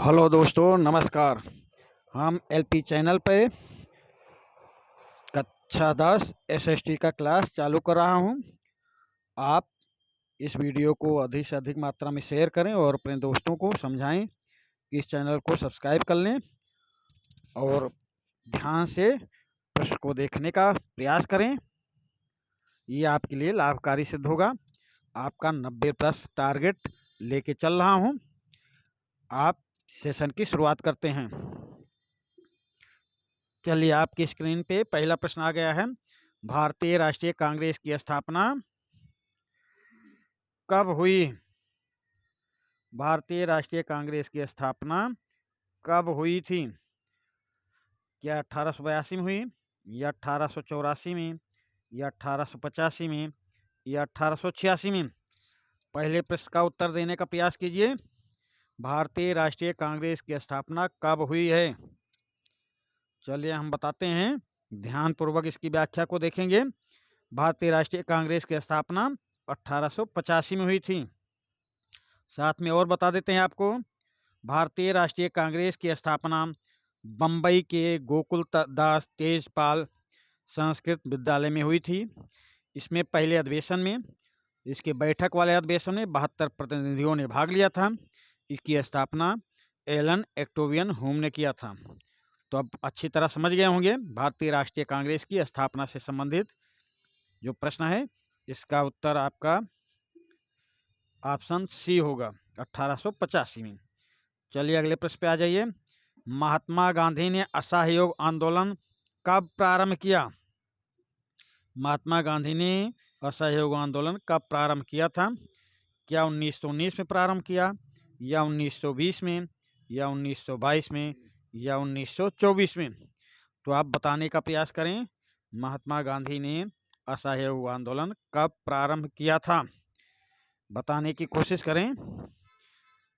Hello दोस्तों, नमस्कार। हम एलपी चैनल पे कक्षा 10 एसएसटी का क्लास चालू कर रहा हूं। आप इस वीडियो को अधिक से अधिक मात्रा में शेयर करें और अपने दोस्तों को समझाएं कि इस चैनल को सब्सक्राइब कर लें और ध्यान से प्रश्न को देखने का प्रयास करें। ये आपके लिए लाभकारी सिद्ध होगा। आपका 90 प्लस टारगेट लेके चल रहा हूं। आप सेशन की शुरुआत करते हैं। चलिए, आपकी स्क्रीन पे पहला प्रश्न आ गया है। भारतीय राष्ट्रीय कांग्रेस की स्थापना कब हुई? भारतीय राष्ट्रीय कांग्रेस की स्थापना कब हुई थी? क्या 1882 में हुई, या 1884 में, या 1885 में, या 1886 में? पहले प्रश्न का उत्तर देने का प्रयास कीजिए। भारतीय राष्ट्रीय कांग्रेस की स्थापना कब हुई है? चलिए हम बताते हैं, ध्यान पूर्वक इसकी व्याख्या को देखेंगे। भारतीय राष्ट्रीय कांग्रेस की स्थापना 1885 में हुई थी। साथ में और बता देते हैं आपको, भारतीय राष्ट्रीय कांग्रेस की स्थापना बम्बई के गोकुल दास तेजपाल संस्कृत विद्यालय में हुई थी। इसमें पहले अधिवेशन में, इसके बैठक वाले अधिवेशन में 72 प्रतिनिधियों ने भाग लिया था। इसकी स्थापना एलन एक्टोवियन होम ने किया था। तो अब अच्छी तरह समझ गए होंगे भारतीय राष्ट्रीय कांग्रेस की स्थापना से संबंधित जो प्रश्न है, इसका उत्तर आपका ऑप्शन सी होगा, 1885 में। चलिए अगले प्रश्न पे आ जाइए। महात्मा गांधी ने असहयोग आंदोलन कब प्रारंभ किया? महात्मा गांधी ने असहयोग आंदोलन कब प्रारंभ किया था? क्या 1919 में प्रारंभ किया, या 1920 में, या 1922 में, या 1924 में? तो आप बताने का प्रयास करें, महात्मा गांधी ने असहयोग आंदोलन कब प्रारंभ किया था, बताने की कोशिश करें।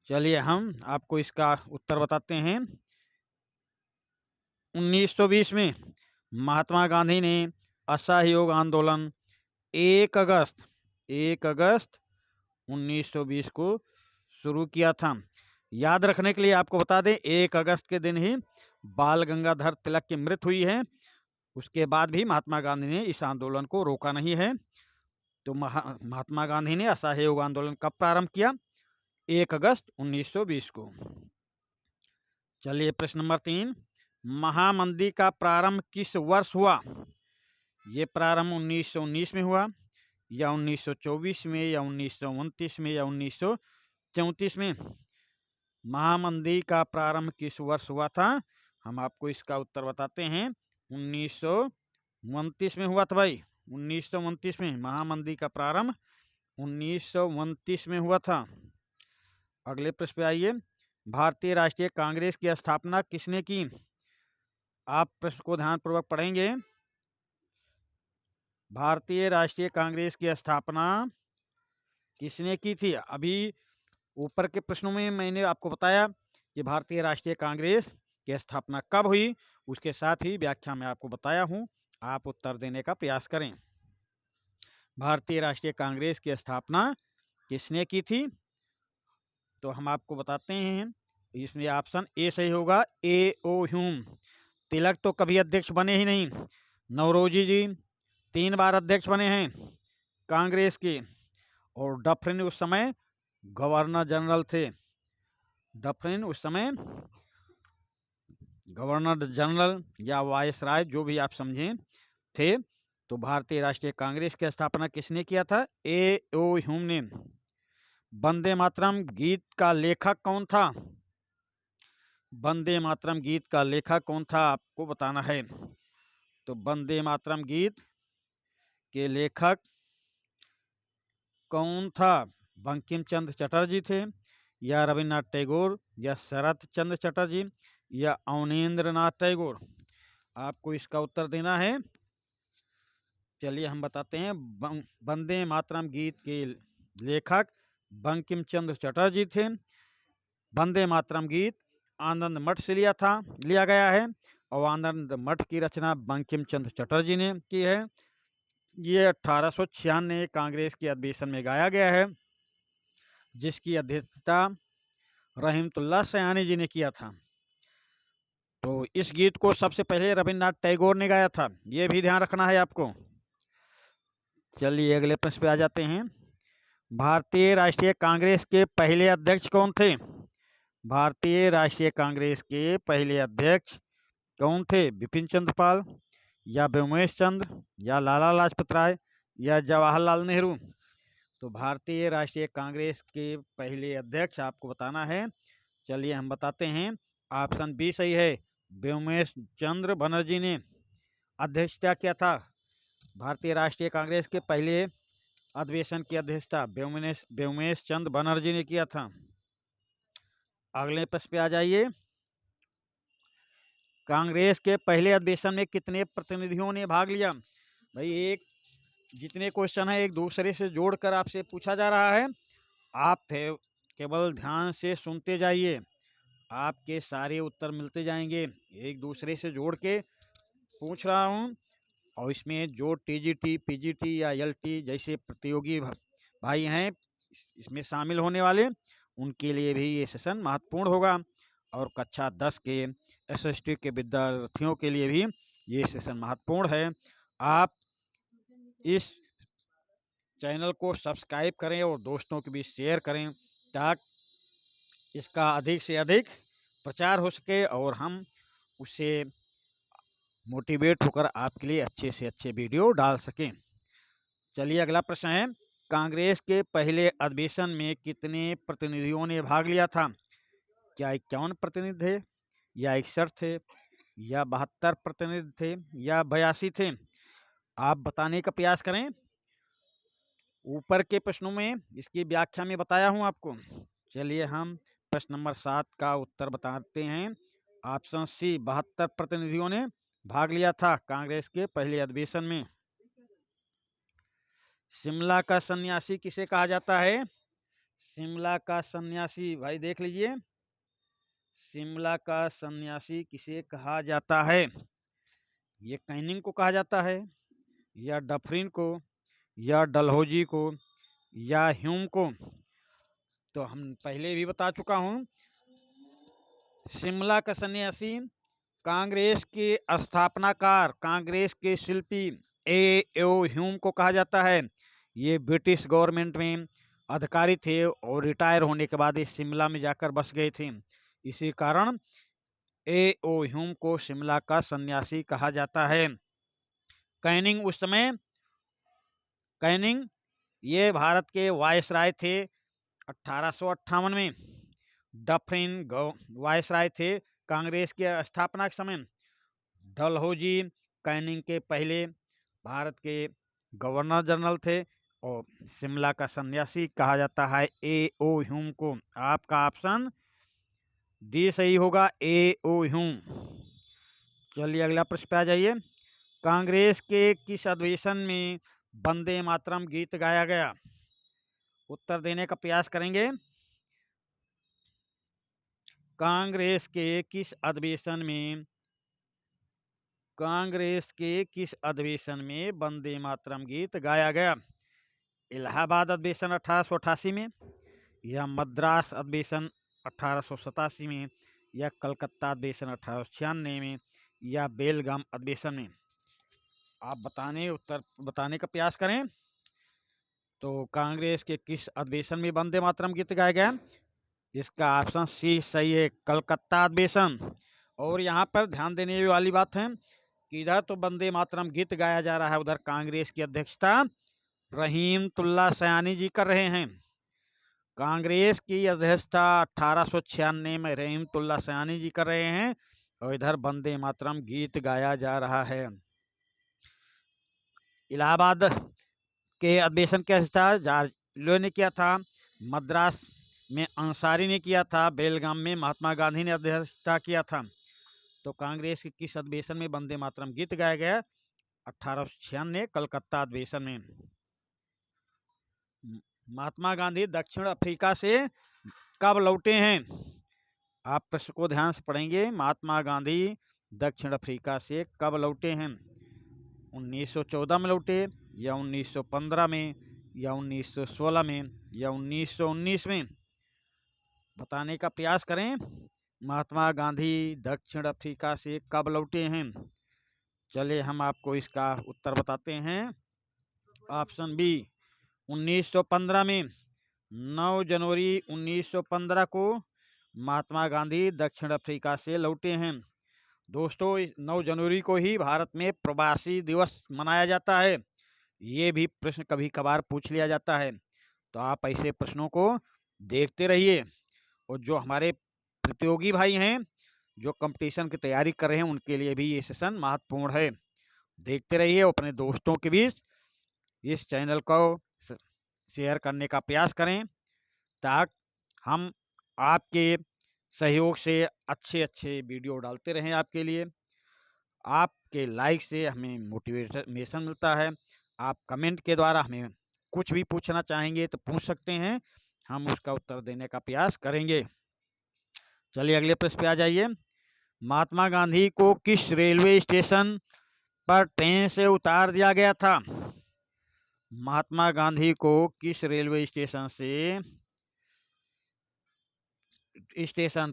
चलिए हम आपको इसका उत्तर बताते हैं। 1920 में महात्मा गांधी ने असहयोग आंदोलन 1 अगस्त 1920 को शुरू किया था। याद रखने के लिए आपको बता दें, 1 अगस्त के दिन ही बाल गंगाधर तिलक की मृत्यु हुई है। उसके बाद भी महात्मा गांधी ने इस आंदोलन को रोका नहीं है। तो महात्मा गांधी ने असहयोग आंदोलन कब प्रारंभ किया? 1 अगस्त 1920 को। चलिए प्रश्न नंबर 3, महामंदी का प्रारंभ किस वर्ष हुआ? ये प्रारंभ 1919 में हुआ, या 1924 में, या 1929 में, या 1934 में? महामंदी का प्रारंभ किस वर्ष हुआ था? हम आपको इसका उत्तर बताते हैं, 1929 में हुआ था भाई। 1929 में महामंदी का प्रारंभ 1929 में हुआ था। अगले प्रश्न पे आइए। भारतीय राष्ट्रीय कांग्रेस की स्थापना किसने की? आप प्रश्न को ध्यानपूर्वक पढ़ेंगे। भारतीय राष्ट्रीय कांग्रेस की स्थापना किसने की थी? अभी ऊपर के प्रश्नों में मैंने आपको बताया कि भारतीय राष्ट्रीय कांग्रेस की स्थापना कब हुई, उसके साथ ही व्याख्या में आपको बताया हूं। आप उत्तर देने का प्रयास करें। भारतीय राष्ट्रीय कांग्रेस की स्थापना किसने की थी? तो हम आपको बताते हैं, इसमें ऑप्शन ए सही होगा, ए ओ ह्यूम। तिलक तो कभी अध्यक्ष बने ही नहीं। नौरोजी जी 3 बार अध्यक्ष बने हैं कांग्रेस के, और डफरिन उस समय गवर्नर जनरल थे। डफरिन उस समय गवर्नर जनरल या वायसराय, जो भी आप समझें, थे। तो भारतीय राष्ट्रीय कांग्रेस की स्थापना किसने किया था? ए ओ ह्यूम ने। वंदे मातरम गीत का लेखक कौन था? वंदे मातरम गीत का लेखक कौन था, आपको बताना है। तो वंदे मातरम गीत के लेखक कौन था? बंकिम चंद्र चटर्जी थे, या रविन्द्रनाथ टैगोर, या शरत चंद्र चटर्जी, या अवनींद्र नाथ टैगोर? आपको इसका उत्तर देना है। चलिए हम बताते हैं, वंदे मातरम गीत के लेखक बंकिम चंद्र चटर्जी थे। वंदे मातरम गीत आनंद मठ से लिया गया है, और आनंद मठ की रचना बंकिम चंद्र चटर्जी ने की है। ये 1896 कांग्रेस के अधिवेशन में गाया गया है, जिसकी अध्यक्षता रहीमतुल्लाह सयानी जी ने किया था। तो इस गीत को सबसे पहले रविन्द्रनाथ टैगोर ने गाया था, ये भी ध्यान रखना है आपको। चलिए अगले प्रश्न पे आ जाते हैं। भारतीय राष्ट्रीय कांग्रेस के पहले अध्यक्ष कौन थे? भारतीय राष्ट्रीय कांग्रेस के पहले अध्यक्ष कौन थे? बिपिन चंद्र पाल, या व्योमेश चंद्र, या लाला लाजपत राय, या जवाहरलाल नेहरू? तो भारतीय राष्ट्रीय कांग्रेस के पहले अध्यक्ष आपको बताना है। चलिए हम बताते हैं। ऑप्शन बी सही है, व्योमेश चंद्र बनर्जी ने अध्यक्षता किया था। भारतीय राष्ट्रीय कांग्रेस के पहले अधिवेशन की अध्यक्षता व्योमेश चंद्र बनर्जी ने किया था। अगले प्रश्न पे आ जाइए। कांग्रेस के पहले अधिवेशन में कितने प्रतिनिधियों ने भाग लिया? भाई एक जितने क्वेश्चन है एक दूसरे से जोड़कर आपसे पूछा जा रहा है, आप थे केवल ध्यान से सुनते जाइए, आपके सारे उत्तर मिलते जाएंगे। एक दूसरे से जोड़ के पूछ रहा हूँ, और इसमें जो टीजीटी, पीजीटी या एलटी जैसे प्रतियोगी भाई हैं इसमें शामिल होने वाले, उनके लिए भी ये सेशन महत्वपूर्ण होगा। और कक्षा 10 के एसएसटी के विद्यार्थियों के लिए भी ये सेशन महत्वपूर्ण है। आप इस चैनल को सब्सक्राइब करें और दोस्तों के बीच शेयर करें, ताकि इसका अधिक से अधिक प्रचार हो सके और हम उससे मोटिवेट होकर आपके लिए अच्छे से अच्छे वीडियो डाल सकें। चलिए अगला प्रश्न है, कांग्रेस के पहले अधिवेशन में कितने प्रतिनिधियों ने भाग लिया था? क्या 51 प्रतिनिधि थे, या 61 थे, या 72 प्रतिनिधि थे, या 82 थे? आप बताने का प्रयास करें। ऊपर के प्रश्नों में इसकी व्याख्या में बताया हूं आपको। चलिए हम प्रश्न नंबर 7 का उत्तर बताते हैं। ऑप्शन सी, 72 प्रतिनिधियों ने भाग लिया था कांग्रेस के पहले अधिवेशन में। शिमला का सन्यासी किसे कहा जाता है? शिमला का सन्यासी भाई देख लीजिए, शिमला का सन्यासी किसे कहा जाता है? ये कैनिंग को कहा जाता है, या डफरिन को, या डलहौजी को, या ह्यूम को? तो हम पहले भी बता चुका हूं, शिमला का सन्यासी कांग्रेस के स्थापनाकार, कांग्रेस के शिल्पी ए ओ ह्यूम को कहा जाता है। ये ब्रिटिश गवर्नमेंट में अधिकारी थे और रिटायर होने के बाद ये शिमला में जाकर बस गए थे। इसी कारण ए ओ ह्यूम को शिमला का सन्यासी कहा जाता है। कैनिंग उस समय, कैनिंग ये भारत के वायसराय थे 1858 में। डफरिन वायसराय थे कांग्रेस के स्थापना के समय। डलहौजी कैनिंग के पहले भारत के गवर्नर जनरल थे, और शिमला का सन्यासी कहा जाता है ए ओ ह्यूम को। आपका ऑप्शन डी सही होगा, ए ओ ह्यूम। चलिए अगला प्रश्न पे आ जाइए। कांग्रेस के किस अधिवेशन में वंदे मातरम गीत गाया गया? उत्तर देने का प्रयास करेंगे। कांग्रेस के किस अधिवेशन में, कांग्रेस के किस अधिवेशन में वंदे मातरम गीत गाया गया? इलाहाबाद अधिवेशन 1888 में, या मद्रास अधिवेशन 1887 में, या कलकत्ता अधिवेशन 1896 में, या बेलगाम अधिवेशन में? आप उत्तर बताने का प्रयास करें। तो कांग्रेस के किस अधिवेशन में वंदे मातरम गीत गाया गया? इसका ऑप्शन सी सही है, कलकत्ता अधिवेशन। और यहाँ पर ध्यान देने वाली बात है कि इधर तो वंदे मातरम गीत गाया जा रहा है, उधर कांग्रेस की अध्यक्षता रहीमतुल्लाह सयानी जी कर रहे हैं। कांग्रेस की अध्यक्षता 1896 में रहीमतुल्लाह सयानी जी कर रहे हैं, और इधर वंदे मातरम गीत गाया जा रहा है। इलाहाबाद के अधिवेशन की अध्यक्षता जार्जिलो ने किया था, मद्रास में अंसारी ने किया था, बेलगाम में महात्मा गांधी ने अध्यक्षता किया था। तो कांग्रेस के किस अधिवेशन में वंदे मातरम गीत गाया गया? 1896 कलकत्ता अधिवेशन में। महात्मा गांधी दक्षिण अफ्रीका से कब लौटे हैं? आप प्रश्न को ध्यान से पढ़ेंगे। महात्मा गांधी दक्षिण अफ्रीका से कब लौटे हैं? 1914 में लौटे, या 1915 में, या 1916 में, या 1919 में? बताने का प्रयास करें। महात्मा गांधी दक्षिण अफ्रीका से कब लौटे हैं? चलिए हम आपको इसका उत्तर बताते हैं। ऑप्शन बी 1915 में। 9 जनवरी 1915 को महात्मा गांधी दक्षिण अफ्रीका से लौटे हैं। दोस्तों, 9 जनवरी को ही भारत में प्रवासी दिवस मनाया जाता है। ये भी प्रश्न कभी कभार पूछ लिया जाता है, तो आप ऐसे प्रश्नों को देखते रहिए। और जो हमारे प्रतियोगी भाई हैं, जो कंपटीशन की तैयारी कर रहे हैं, उनके लिए भी ये सेशन महत्वपूर्ण है। देखते रहिए, अपने दोस्तों के बीच इस चैनल को शेयर करने का प्रयास करें, ताकि हम आपके सहयोग से अच्छे अच्छे वीडियो डालते रहें आपके लिए। आपके लाइक से हमें मोटिवेशन मिलता है। आप कमेंट के द्वारा हमें कुछ भी पूछना चाहेंगे तो पूछ सकते हैं, हम उसका उत्तर देने का प्रयास करेंगे। चलिए अगले प्रश्न पे आ जाइए। महात्मा गांधी को किस रेलवे स्टेशन पर ट्रेन से उतार दिया गया था? महात्मा गांधी को किस रेलवे स्टेशन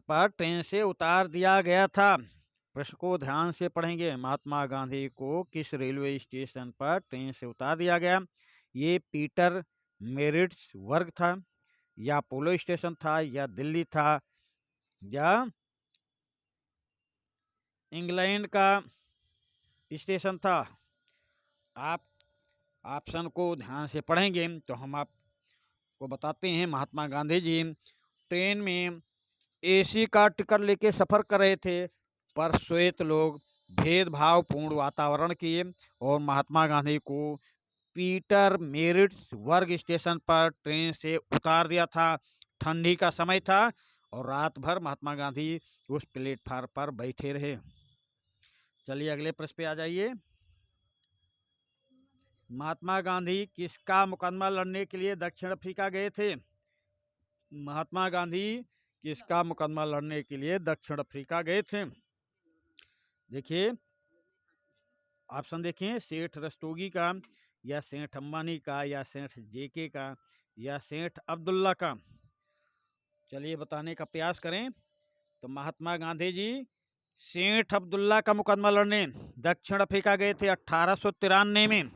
पर ट्रेन से उतार दिया गया था? प्रश्न को ध्यान से पढ़ेंगे। महात्मा गांधी को किस रेलवे स्टेशन पर ट्रेन से उतार दिया गया? ये पीटर मेरिट्स वर्ग था, या पोलो स्टेशन था, या दिल्ली था, या इंग्लैंड का स्टेशन था? आप ऑप्शन को ध्यान से पढ़ेंगे तो हम आपको बताते हैं। महात्मा गांधी जी ट्रेन में एसी का टिकट लेके सफर कर रहे थे, पर श्वेत लोग भेदभावपूर्ण वातावरण किए और महात्मा गांधी को पीटर मेरिट्स वर्ग स्टेशन पर ट्रेन से उतार दिया था। ठंडी का समय था और रात भर महात्मा गांधी उस प्लेटफार्म पर बैठे रहे। चलिए अगले प्रश्न पे आ जाइए। महात्मा गांधी किसका मुकदमा लड़ने के लिए दक्षिण अफ्रीका गए थे? महात्मा गांधी किसका मुकदमा लड़ने के लिए दक्षिण अफ्रीका गए थे? देखिए ऑप्शन देखिए, सेठ रस्तोगी का, या सेठ अंबानी का, या सेठ जेके का, या सेठ अब्दुल्ला का। चलिए बताने का प्रयास करें। तो महात्मा गांधी जी सेठ अब्दुल्ला का मुकदमा लड़ने दक्षिण अफ्रीका गए थे 1893 में।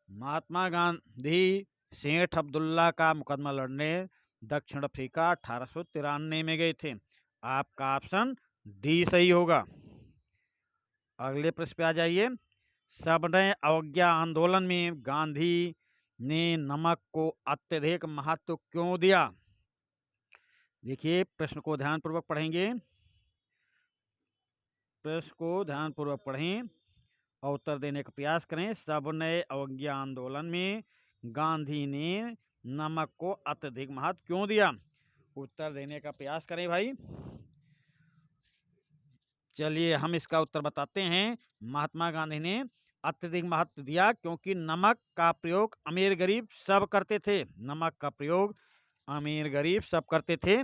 महात्मा गांधी सेठ अब्दुल्ला का मुकदमा लड़ने दक्षिण अफ्रीका 1893 में गए थे। आपका ऑप्शन डी सही होगा। अगले प्रश्न पे आ जाइए। सबने अवज्ञा आंदोलन में गांधी ने नमक को अत्यधिक महत्व क्यों दिया? देखिए प्रश्न को ध्यानपूर्वक पढ़ेंगे। प्रश्न को ध्यानपूर्वक पढ़ें और उत्तर देने का प्रयास करें। सबने अवज्ञा आंदोलन में गांधी ने नमक को अत्यधिक महत्व क्यों दिया? उत्तर देने का प्रयास करें भाई। चलिए हम इसका उत्तर बताते हैं। महात्मा गांधी ने अत्यधिक महत्व दिया क्योंकि नमक का प्रयोग अमीर गरीब सब करते थे। नमक का प्रयोग अमीर गरीब सब करते थे,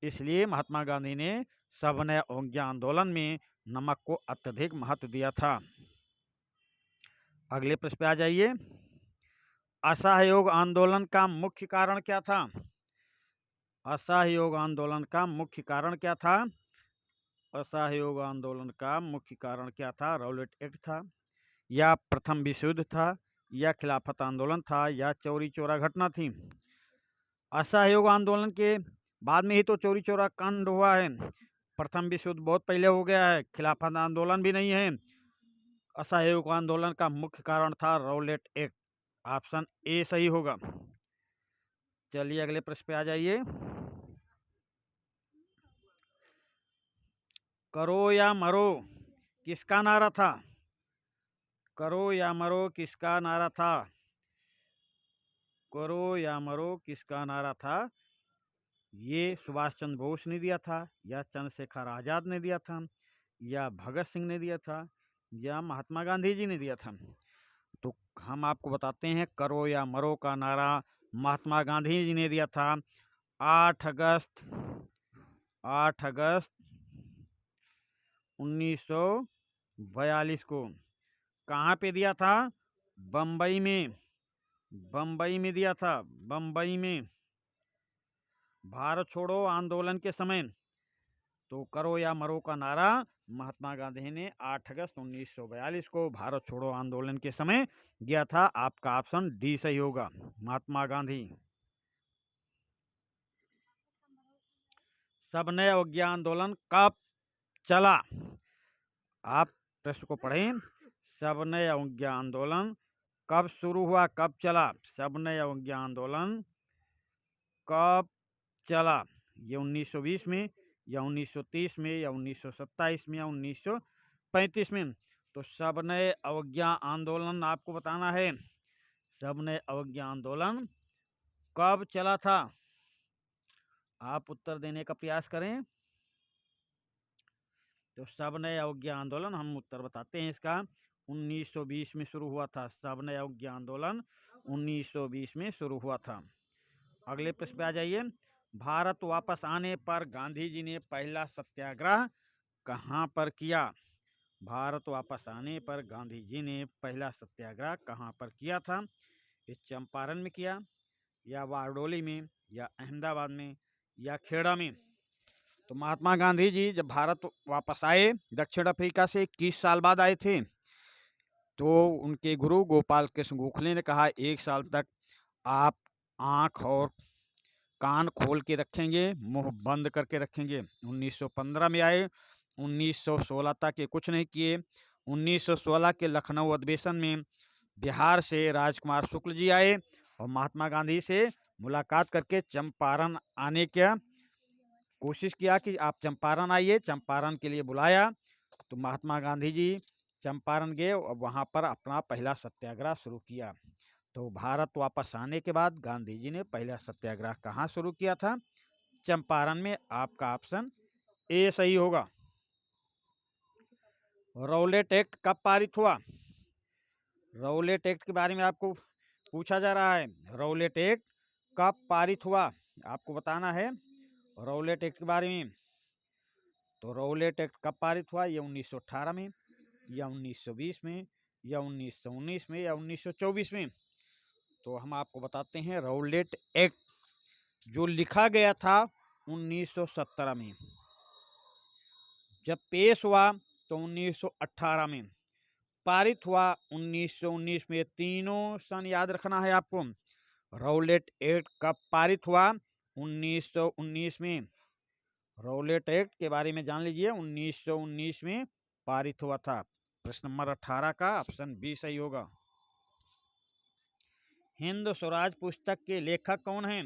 इसलिए महात्मा गांधी ने सबने अवज्ञा आंदोलन में नमक को अत्यधिक महत्व दिया था। अगले प्रश्न पे आ जाइए। असहयोग आंदोलन का मुख्य कारण क्या था? असहयोग आंदोलन का मुख्य कारण क्या था? असहयोग आंदोलन का मुख्य कारण क्या था? रॉलेट एक्ट था, या प्रथम विश्व युद्ध था, या खिलाफत आंदोलन था, या चौरी चौरा घटना थी? असहयोग आंदोलन के बाद में ही तो चौरी चौरा कांड हुआ है। प्रथम विश्व युद्ध बहुत पहले हो गया है। खिलाफत आंदोलन भी नहीं है। असहयोग आंदोलन का मुख्य कारण था रॉलेट एक्ट। ऑप्शन ए सही होगा। चलिए अगले प्रश्न पे आ जाइए। करो या मरो किसका नारा था? करो या मरो किसका नारा था? करो या मरो किसका नारा था? ये सुभाष चंद्र बोस ने दिया था, या चंद्रशेखर आजाद ने दिया था, या भगत सिंह ने दिया था, या महात्मा गांधी जी ने दिया था? तो हम आपको बताते हैं, करो या मरो का नारा महात्मा गांधी जी ने दिया था 8 अगस्त 1942 को। कहाँ पे दिया था? बम्बई में। बम्बई में दिया था, बम्बई में। भारत छोड़ो आंदोलन के समय तो करो या मरो का नारा महात्मा गांधी ने 8 अगस्त 1942 को भारत छोड़ो आंदोलन के समय दिया था। आपका ऑप्शन डी सही होगा, महात्मा गांधी। सबने अवज्ञा आंदोलन कब चला? आप प्रश्न को पढ़ें। सबने अवज्ञा आंदोलन कब शुरू हुआ, कब चला? सबने अवज्ञा आंदोलन कब चला? ये 1920 में या 1930 में या 1927 में या 1935 में? तो सबने अवज्ञा आंदोलन आपको बताना है। सबने अवज्ञा आंदोलन कब चला था? आप उत्तर देने का प्रयास करें। तो सबने अवज्ञा आंदोलन, हम उत्तर बताते हैं इसका, 1920 में शुरू हुआ था। सबने अवज्ञा आंदोलन 1920 में शुरू हुआ था। अगले प्रश्न पे आ जाइए। भारत वापस आने पर गांधी जी ने पहला सत्याग्रह कहाँ पर किया? भारत वापस आने पर गांधी जी ने पहला सत्याग्रह कहाँ पर किया था? इस चंपारण में किया, या बारडोली में, या अहमदाबाद में, या खेड़ा में? तो महात्मा गांधी जी जब भारत वापस आए दक्षिण अफ्रीका से 21 साल बाद आए थे, तो उनके गुरु गोपाल कृष्ण गोखले ने कहा 1 साल तक आप आँख और कान खोल के रखेंगे, मुंह बंद करके रखेंगे। 1915 में आए, 1916 तक ये कुछ नहीं किए। 1916 के लखनऊ अधिवेशन में बिहार से राजकुमार शुक्ल जी आए और महात्मा गांधी से मुलाकात करके चंपारण आने की कोशिश किया कि आप चंपारण आइए। चंपारण के लिए बुलाया तो महात्मा गांधी जी चंपारण गए और वहाँ पर अपना पहला सत्याग्रह शुरू किया। तो भारत वापस आने के बाद गांधी जी ने पहला सत्याग्रह कहाँ शुरू किया था? चंपारण में। आपका ऑप्शन ए सही होगा। रौलेट एक्ट कब पारित हुआ? रौलेट एक्ट के बारे में आपको पूछा जा रहा है। रौलेट एक्ट कब पारित हुआ आपको बताना है, रौलेट एक्ट के बारे में। तो रौलेट एक्ट कब पारित हुआ? ये 1918 में, या 1920 में, या 1919 में, या 1924 में? तो हम आपको बताते हैं रौलेट एक्ट जो लिखा गया था 1917 में, जब पेश हुआ तो 1918 में, पारित हुआ 1919 में। तीनों सन याद रखना है आपको। रौलेट एक्ट कब पारित हुआ? 1919 में। रौलेट एक्ट के बारे में जान लीजिए, 1919 में पारित हुआ था। प्रश्न नंबर 18 का ऑप्शन बी सही होगा। हिंद स्वराज पुस्तक के लेखक कौन हैं?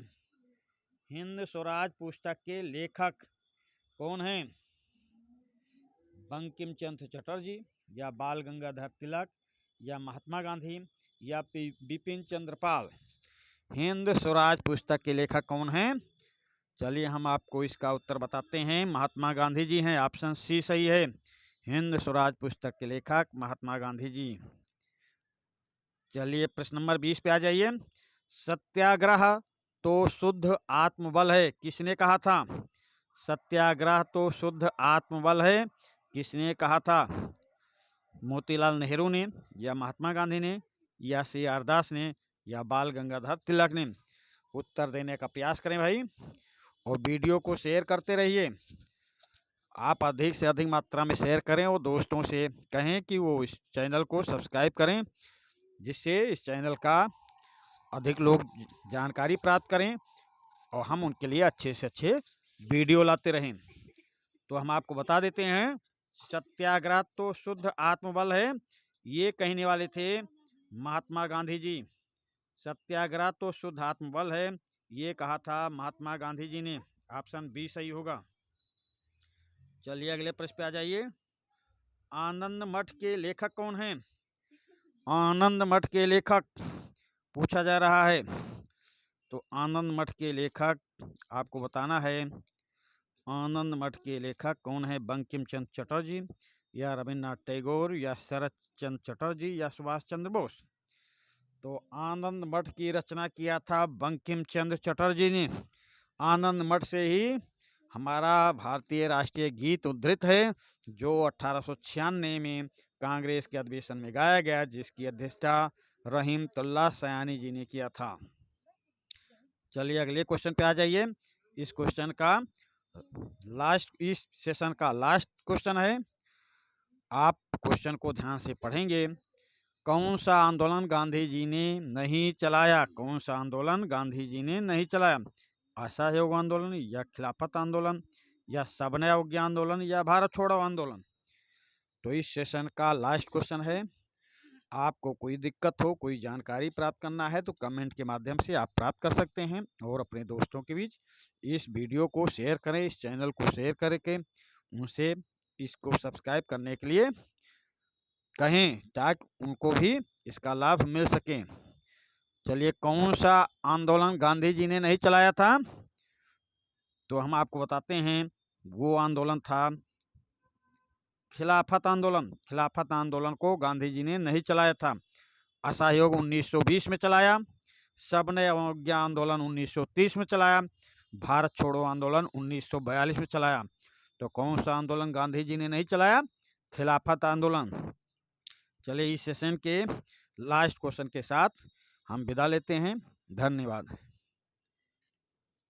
हिंद स्वराज पुस्तक के लेखक कौन हैं? बंकिम चंद्र चटर्जी, या बाल गंगाधर तिलक, या महात्मा गांधी, या बिपिन चंद्र पाल? हिंद स्वराज पुस्तक के लेखक कौन हैं? चलिए हम आपको इसका उत्तर बताते हैं। महात्मा गांधी जी हैं। ऑप्शन सी सही है। हिंद स्वराज पुस्तक के लेखक महात्मा गांधी जी। चलिए प्रश्न नंबर 20 पे आ जाइए। सत्याग्रह तो शुद्ध आत्मबल है, किसने कहा था? सत्याग्रह तो शुद्ध आत्मबल है, किसने कहा था? मोतीलाल नेहरू ने, या महात्मा गांधी ने, या सी.आर. दास ने, या बाल गंगाधर तिलक ने? उत्तर देने का प्रयास करें भाई, और वीडियो को शेयर करते रहिए। आप अधिक से अधिक मात्रा में शेयर करें और दोस्तों से कहें कि वो इस चैनल को सब्सक्राइब करें, जिससे इस चैनल का अधिक लोग जानकारी प्राप्त करें और हम उनके लिए अच्छे से अच्छे वीडियो लाते रहें। तो हम आपको बता देते हैं, सत्याग्रह तो शुद्ध आत्मबल है, ये कहने वाले थे महात्मा गांधी जी। सत्याग्रह तो शुद्ध आत्मबल है, ये कहा था महात्मा गांधी जी ने। ऑप्शन बी सही होगा। चलिए अगले प्रश्न पे आ जाइए। आनंद मठ के लेखक कौन हैं? आनंद मठ के लेखक पूछा जा रहा है। तो आनंद मठ के लेखक आपको बताना है। आनंद मठ के लेखक कौन है? बंकिम चंद्र चटर्जी, या रविन्द्रनाथ टैगोर, या शरद चंद्र चटर्जी, या सुभाष चंद्र बोस? तो आनंद मठ की रचना किया था बंकिम चंद्र चटर्जी ने। आनंद मठ से ही हमारा भारतीय राष्ट्रीय गीत उद्धृत है, जो 1896 में कांग्रेस के अधिवेशन में गाया गया, जिसकी अध्यक्षता रहीमतुल्लाह सयानी जी ने किया था। चलिए अगले क्वेश्चन पे आ जाइए। इस क्वेश्चन का इस सेशन का लास्ट क्वेश्चन है। आप क्वेश्चन को ध्यान से पढ़ेंगे। कौन सा आंदोलन गांधी जी ने नहीं चलाया? कौन सा आंदोलन गांधी जी ने नहीं चलाया? असहयोग आंदोलन या खिलाफत आंदोलन या सविनय अवज्ञा आंदोलन या भारत छोड़ो आंदोलन? तो इस सेशन का लास्ट क्वेश्चन है। आपको कोई दिक्कत हो, कोई जानकारी प्राप्त करना है तो कमेंट के माध्यम से आप प्राप्त कर सकते हैं और अपने दोस्तों के बीच इस वीडियो को शेयर करें, इस चैनल को शेयर करके उनसे इसको सब्सक्राइब करने के लिए कहें ताकि उनको भी इसका लाभ मिल सके। चलिए, कौन सा आंदोलन गांधी जी ने नहीं चलाया था? तो हम आपको बताते हैं, वो आंदोलन था खिलाफत आंदोलन। खिलाफत आंदोलन को गांधी जी ने नहीं चलाया था। असहयोग 1920 में चलाया, सविनय अवज्ञा आंदोलन 1930 में चलाया, भारत छोड़ो आंदोलन 1942 में चलाया। तो कौन सा आंदोलन गांधी जी ने नहीं चलाया? खिलाफत आंदोलन। चलिए, इस सेशन के लास्ट क्वेश्चन के साथ हम विदा लेते हैं। धन्यवाद।